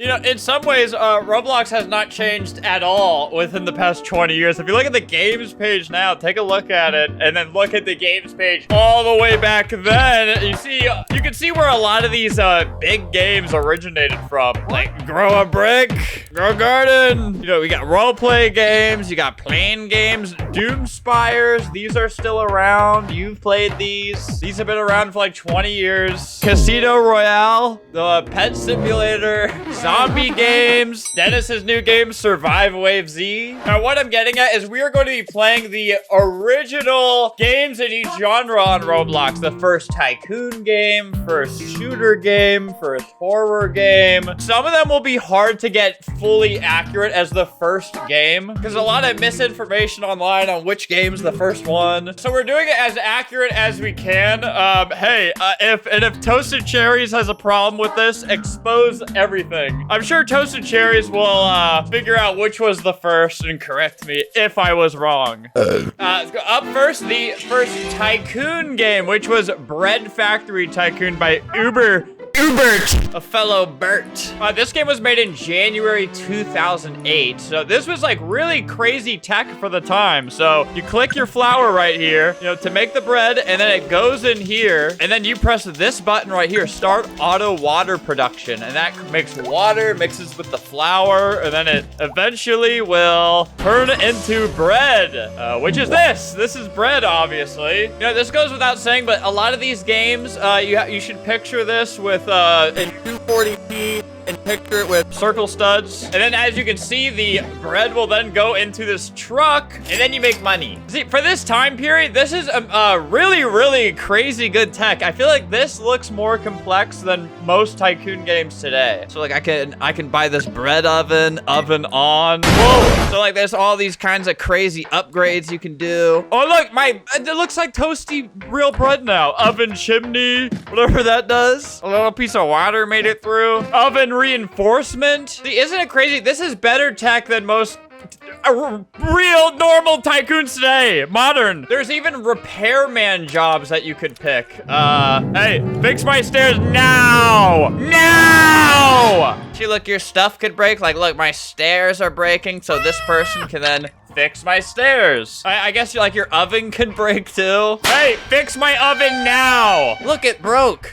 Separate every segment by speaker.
Speaker 1: You know, in some ways, Roblox has not changed at all within the past 20 years. If you look at the games page now, take a look at it, and then look at the games page all the way back then, you can see where a lot of these big games originated from. Like, Grow a Brick, Grow a Garden. You know, we got roleplay games, you got plane games, Doom Spires. These are still around. You've played these. These have been around for like 20 years. Casino Royale, the Pet Simulator, zombie games, Dennis's new game, Survive Wave Z. Now, what I'm getting at is we are going to be playing the original games in each genre on Roblox. The first Tycoon game, first shooter game, first horror game. Some of them will be hard to get fully accurate as the first game, because a lot of misinformation online on which game's the first one. So we're doing it as accurate as we can. Hey, if Toasted Cherries has a problem with this, expose everything. I'm sure Toasted Cherries will figure out which was the first and correct me if I was wrong. Up first, the first Tycoon game, which was Bread Factory Tycoon by Ubert, a fellow Bert. This game was made in January 2008. So this was like really crazy tech for the time. So you click your flour right here, you know, to make the bread, and then it goes in here, and then you press this button right here, start auto water production, and that makes water, mixes with the flour, and then it eventually will turn into bread, which is this. This is bread, obviously. You know, this goes without saying, but a lot of these games, you should picture this with in 240p and picture it with circle studs. And then as you can see, the bread will then go into this truck, and then you make money. See, for this time period, this is a really, really crazy good tech. I feel like this looks more complex than most Tycoon games today. So like I can buy this bread oven on. Whoa! So like there's all these kinds of crazy upgrades you can do. Oh look, it looks like toasty real bread now. Oven chimney, whatever that does. A little piece of water made it through. Oven reinforcement. See, isn't it crazy? This is better tech than most real normal Tycoons today. Modern. There's even repairman jobs that you could pick. Hey, fix my stairs now. See, look, your stuff could break. Like, look, my stairs are breaking, so this person can then fix my stairs. I guess like your oven can break too. Hey, fix my oven now. Look, it broke.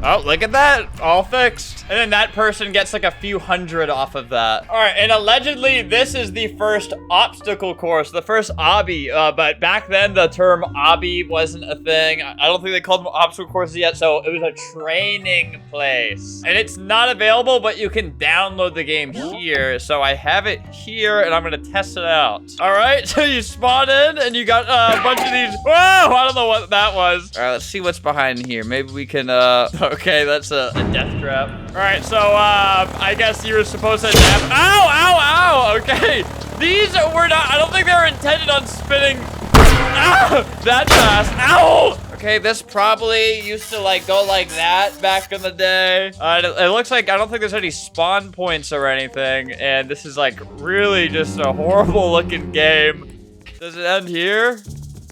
Speaker 1: Oh, look at that. All fixed. And then that person gets like a few hundred off of that. All right, and allegedly, this is the first obstacle course, the first obby. But back then, the term obby wasn't a thing. I don't think they called them obstacle courses yet, so it was a training place. And it's not available, but you can download the game here. So I have it here, and I'm gonna test it out. All right, so you spawn in, and you got a bunch of these. Whoa, I don't know what that was. All right, let's see what's behind here. Maybe we can, okay, that's a death trap. All right, so I guess you were supposed to tap. Ow, ow, ow. Okay, these were not. I don't think they were intended on spinning. Ah, that fast. Ow. Okay, this probably used to like go like that back in the day. It looks like I don't think there's any spawn points or anything, and this is like really just a horrible looking game. Does it end here?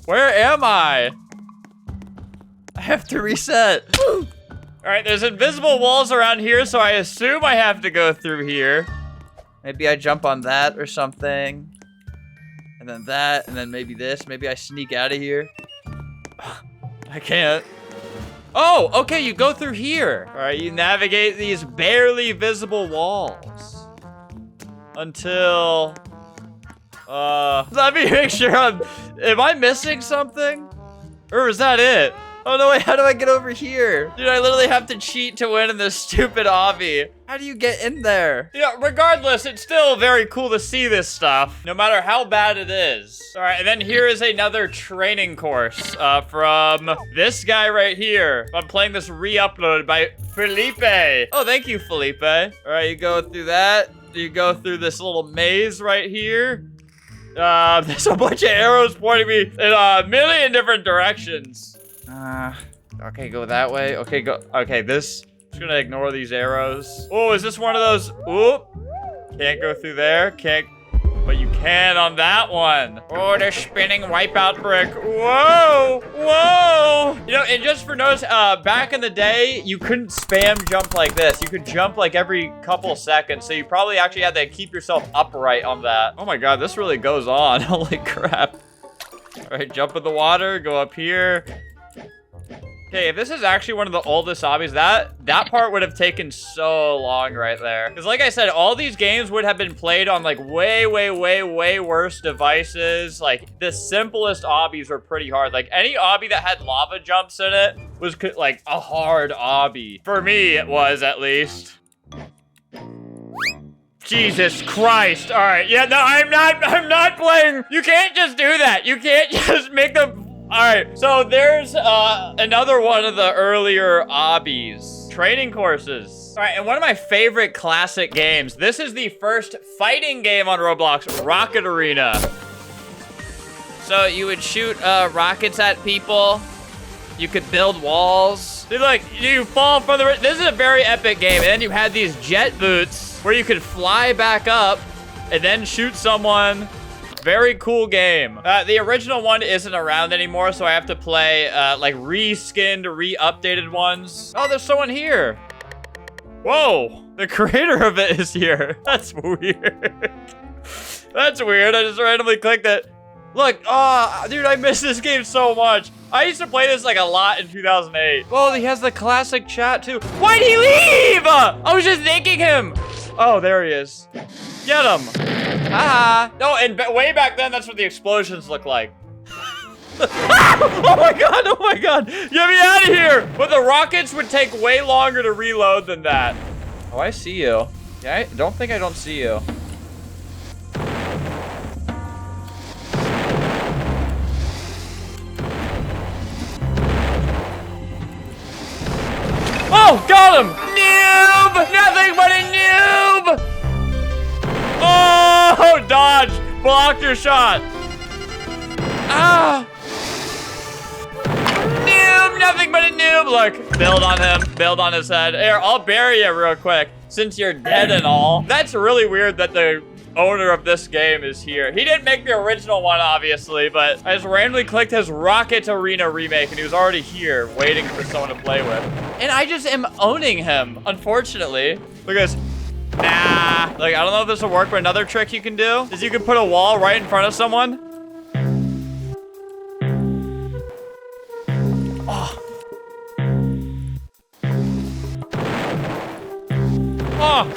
Speaker 1: Where am I? I have to reset. All right, there's invisible walls around here, so I assume I have to go through here. Maybe I jump on that or something. And then that, and then maybe this. Maybe I sneak out of here. I can't. Oh, okay, you go through here. All right, you navigate these barely visible walls. Until... let me make sure am I missing something? Or is that it? Oh no, wait, how do I get over here? Dude, I literally have to cheat to win in this stupid obby. How do you get in there? Yeah, regardless, it's still very cool to see this stuff, no matter how bad it is. All right, and then here is another training course from this guy right here. I'm playing this re-upload by Felipe. Oh, thank you, Felipe. All right, you go through that. You go through this little maze right here. There's a bunch of arrows pointing me in a million different directions. Okay, go that way. Okay, go. Okay, this. Just gonna ignore these arrows. Oh, is this one of those? Oop. Can't go through there. Can't. But you can on that one. Oh, the spinning wipeout brick. Whoa, whoa. You know, and just for notice, back in the day, you couldn't spam jump like this. You could jump like every couple seconds, so you probably actually had to keep yourself upright on that. Oh my God, this really goes on. Holy crap. All right, jump in the water, go up here. Okay, if this is actually one of the oldest obbies, that part would have taken so long right there. Because like I said, all these games would have been played on like way worse devices. Like the simplest obbies were pretty hard. Like any obby that had lava jumps in it was like a hard obby. For me, it was at least. Jesus Christ. All right, yeah, no, I'm not playing. You can't just do that. You can't just make them. All right, so there's another one of the earlier obbies. Training courses. All right, and one of my favorite classic games. This is the first fighting game on Roblox, Rocket Arena. So you would shoot rockets at people. You could build walls. Dude, look, you fall from the... This is a very epic game. And then you had these jet boots where you could fly back up and then shoot someone. Very cool game. The original one isn't around anymore, so I have to play like re-skinned, re-updated ones. Oh, there's someone here. Whoa, the creator of it is here. That's weird. That's weird. I just randomly clicked it. Look, oh, dude, I miss this game so much. I used to play this like a lot in 2008. Oh, he has the classic chat too. Why'd he leave? I was just thanking him. Oh, there he is. Get him. Ah. No, and way back then, that's what the explosions look like. Oh my God, oh my God. Get me out of here. But the rockets would take way longer to reload than that. Oh, I see you. Yeah, I don't think I don't see you. Oh, got him! Noob! Nothing but a noob! Oh, dodge! Blocked your shot. Ah! Noob! Nothing but a noob! Look, build on him. Build on his head. Here, I'll bury you real quick, since you're dead and all. That's really weird that the owner of this game is here. He didn't make the original one, obviously, but I just randomly clicked his Rocket Arena remake, and he was already here, waiting for someone to play with. And I just am owning him, unfortunately. Look at this. Nah. Like, I don't know if this will work, but another trick you can do is you can put a wall right in front of someone. Oh. Oh.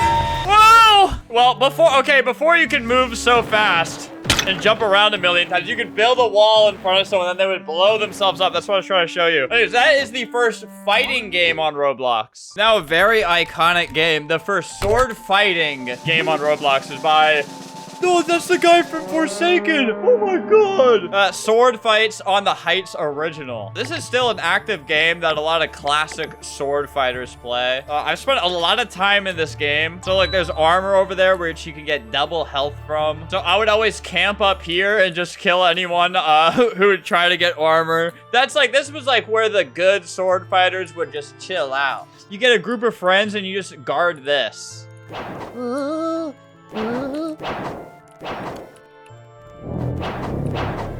Speaker 1: Whoa! Well, before you can move so fast and jump around a million times, you could build a wall in front of someone and then they would blow themselves up. That's what I was trying to show you. Anyways, that is the first fighting game on Roblox. Now, a very iconic game. The first sword fighting game on Roblox is by... No, that's the guy from Forsaken. Oh my God. Sword Fights on the Heights original. This is still an active game that a lot of classic sword fighters play. I've spent a lot of time in this game. So like there's armor over there which you can get double health from. So I would always camp up here and just kill anyone who would try to get armor. This was like where the good sword fighters would just chill out. You get a group of friends and you just guard this.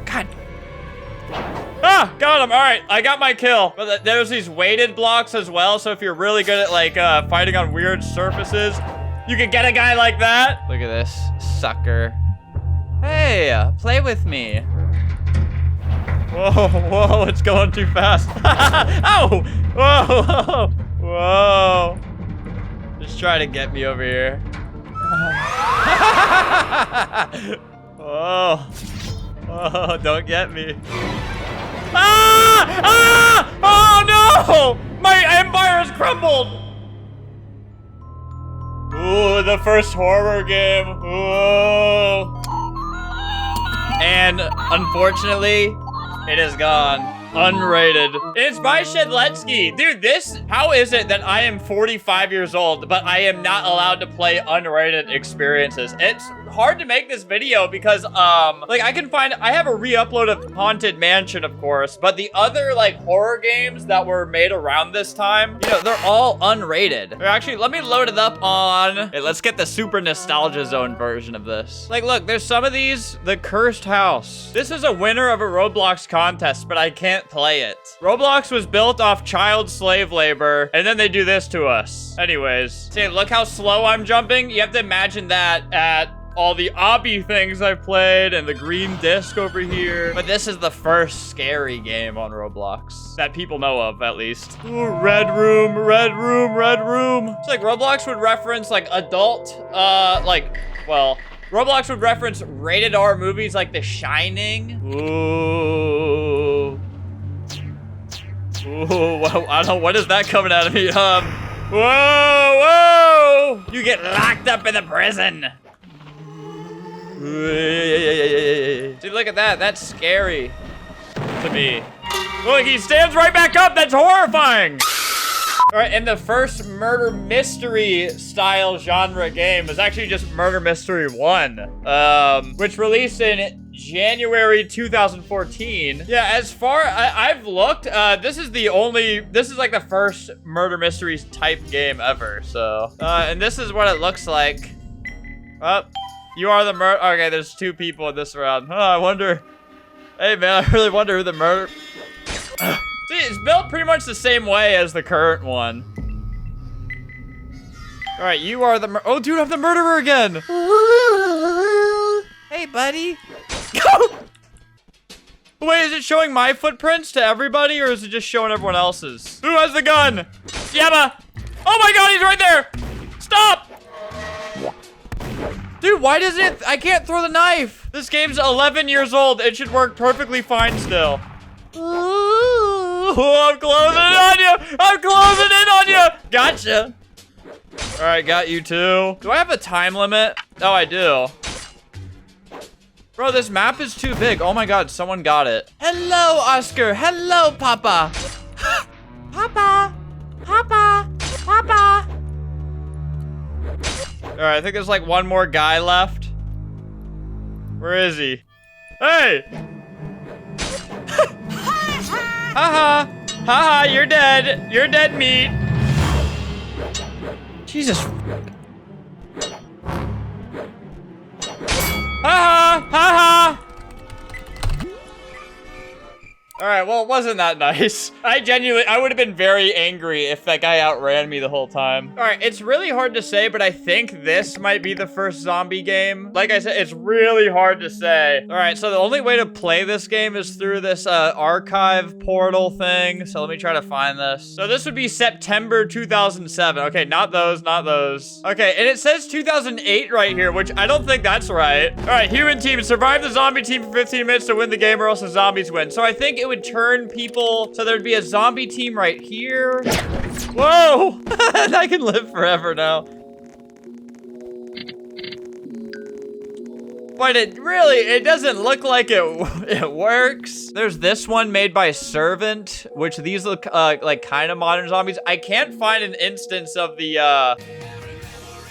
Speaker 1: God. Ah, got him. All right, I got my kill. But there's these weighted blocks as well. So if you're really good at like fighting on weird surfaces, you can get a guy like that. Look at this sucker. Hey, play with me. Whoa, whoa, it's going too fast. Oh, whoa, whoa, whoa. Just try to get me over here. Oh, oh, don't get me. Ah! Ah! Oh no! My empire has crumbled! Ooh, the first horror game. Ooh. And unfortunately, it is gone. Unrated. It's by Shedletsky. Dude, how is it that I am 45 years old, but I am not allowed to play unrated experiences? It's hard to make this video because, like, I have a re-upload of Haunted Mansion, of course, but the other, like, horror games that were made around this time, you know, they're all unrated. Or actually, let me load it up on, hey, let's get the super nostalgia zone version of this. Like, look, there's some of these, The Cursed House. This is a winner of a Roblox contest, but I can't play it. Roblox was built off child slave labor, and then they do this to us. Anyways, see, look how slow I'm jumping. You have to imagine that at all the obby things I've played and the green disc over here. But this is the first scary game on Roblox that people know of, at least. Ooh, red room, red room, red room. It's like Roblox would reference like adult, Roblox would reference rated R movies like The Shining. Ooh. Ooh, whoa, I don't know, what is that coming out of me? Whoa, whoa! You get locked up in the prison. See, look at that. That's scary to me. Look, he stands right back up. That's horrifying. All right, and the first murder mystery style genre game was actually just Murder Mystery 1, which released in January 2014. Yeah, as far I've looked, this is like the first murder mysteries type game ever. So, and this is what it looks like. You are the murder. Okay, there's 2 people in this round. I wonder. Hey, man, I really wonder who the murder. See, it's built pretty much the same way as the current one. All right, you are the oh, dude, I'm the murderer again. Hey, buddy. Wait, is it showing my footprints to everybody, or is it just showing everyone else's? Who has the gun? Yabba. Oh my God, he's right there. Stop. Dude, why doesn't it? I can't throw the knife. This game's 11 years old. It should work perfectly fine still. Ooh, I'm closing in on you. I'm closing in on you. Gotcha. All right, got you too. Do I have a time limit? Oh, I do. Bro, this map is too big. Oh my God, someone got it. Hello, Oscar. Hello, Papa. Papa. Papa. Papa. All right, I think there's like one more guy left. Where is he? Hey! Haha! Haha, you're dead. You're dead meat. Jesus. Haha! Haha! All right, well, it wasn't that nice. I would have been very angry if that guy outran me the whole time. All right, it's really hard to say, but I think this might be the first zombie game. Like I said, it's really hard to say. All right, so the only way to play this game is through this archive portal thing. So let me try to find this. So this would be September 2007. Okay, not those, not those. Okay, and it says 2008 right here, which I don't think that's right. All right, human team, survive the zombie team for 15 minutes to win the game or else the zombies win. So I think it would turn people, so there'd be a zombie team right here. Whoa! I can live forever now. But it doesn't look like it works. There's this one made by Servant, which these look like kind of modern zombies. I can't find an instance of the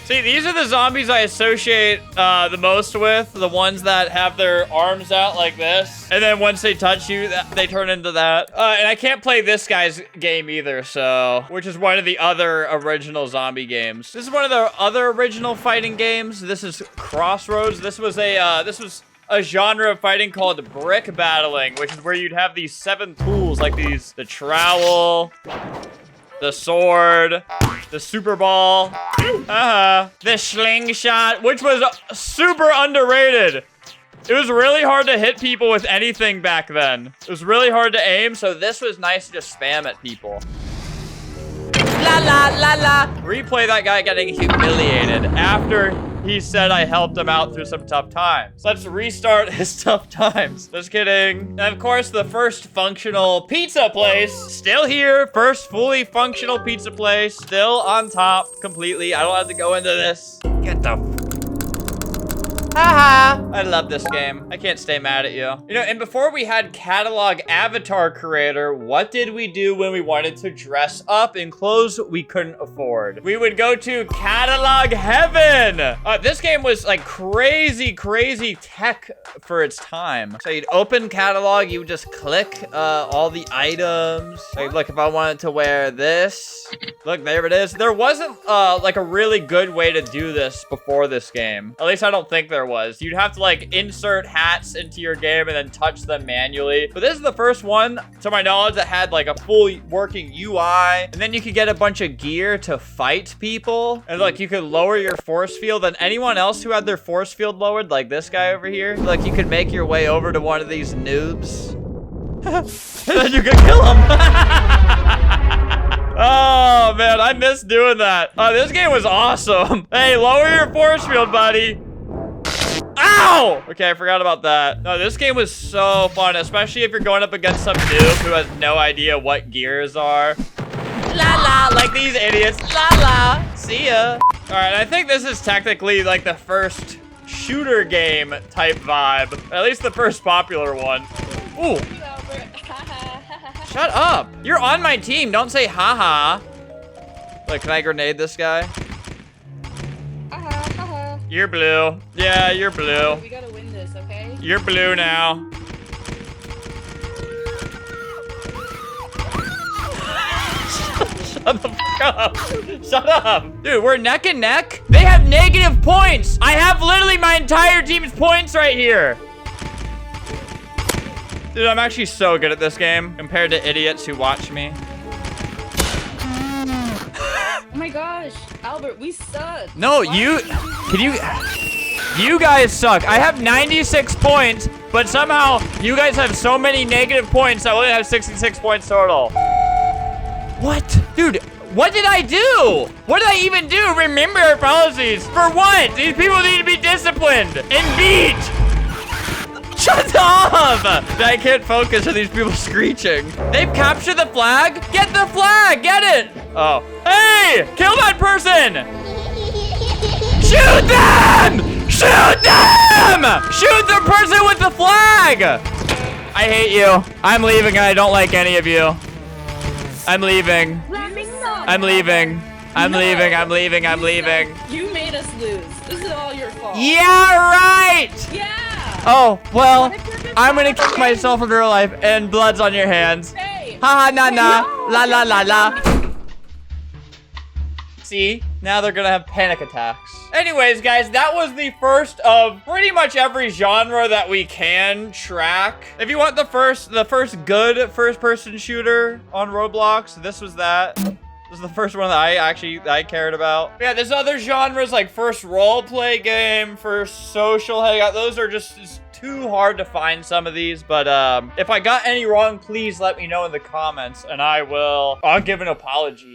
Speaker 1: see, these are the zombies I associate the most with. The ones that have their arms out like this. And then once they touch you, they turn into that. And I can't play this guy's game either, so... Which is one of the other original zombie games. This is one of the other original fighting games. This is Crossroads. This was a genre of fighting called brick battling, which is where you'd have these 7 tools like these. The trowel, the sword, the super ball, the slingshot, which was super underrated. It was really hard to hit people with anything back then. It was really hard to aim, so this was nice to just spam at people. La la la la. Replay that guy getting humiliated after he said I helped him out through some tough times. Let's restart his tough times. Just kidding. And of course, the first functional pizza place, still here. First fully functional pizza place, still on top completely. I don't have to go into this. Get the Haha. I love this game. I can't stay mad at you. You know, and before we had catalog avatar creator, what did we do when we wanted to dress up in clothes we couldn't afford? We would go to catalog heaven. This game was like crazy tech for its time. So you'd open catalog, you would just click all the items. Like, look, if I wanted to wear this, look, there it is. There wasn't like a really good way to do this before this game. At least I don't think there was. You'd have to like insert hats into your game and then touch them manually. But this is the first one, to my knowledge, that had like a full working UI. And then you could get a bunch of gear to fight people. And like you could lower your force field. And anyone else who had their force field lowered, like this guy over here, like you could make your way over to one of these noobs. And then you could kill him. Oh man, I miss doing that. This game was awesome. Hey, lower your force field, buddy. Ow! Okay, I forgot about that. No, this game was so fun, especially if you're going up against some noob who has no idea what gears are. La la, like these idiots. La la, see ya. All right, I think this is technically like the first shooter game type vibe. At least the first popular one. Ooh. Shut up. You're on my team. Don't say haha. Look, can I grenade this guy? You're blue. Yeah, you're blue.
Speaker 2: We gotta win this, okay?
Speaker 1: You're blue now. Shut the fuck up. Shut up. Dude, we're neck and neck. They have negative points. I have literally my entire team's points right here. Dude, I'm actually so good at this game compared to idiots who watch me.
Speaker 2: Oh my gosh, Albert, we suck.
Speaker 1: No, you guys suck. I have 96 points, but somehow you guys have so many negative points. I only have 66 points total. What? Dude, what did I do? What did I even do? Remember our policies. For what? These people need to be disciplined and beat. Shut up! I can't focus on these people screeching. They've captured the flag? Get the flag! Get it! Oh. Hey! Kill that person! Shoot them! Shoot them! Shoot the person with the flag! I hate you. I'm leaving. I don't like any of you. I'm leaving. I'm leaving. I'm leaving. I'm leaving. I'm leaving.
Speaker 2: You made us lose. This is all your fault.
Speaker 1: Yeah, right!
Speaker 2: Yeah!
Speaker 1: Oh, well, I'm gonna kick myself in real life and blood's on your hands.
Speaker 2: Hey!
Speaker 1: Ha ha na na. La la la la. See? Now they're gonna have panic attacks. Anyways, guys, that was the first of pretty much every genre that we can track. If you want the first good first-person shooter on Roblox, this was that. This is the first one that I cared about. Yeah, there's other genres like first role-play game, first social hangout. Those are just too hard to find some of these. But if I got any wrong, please let me know in the comments and I'll give an apology.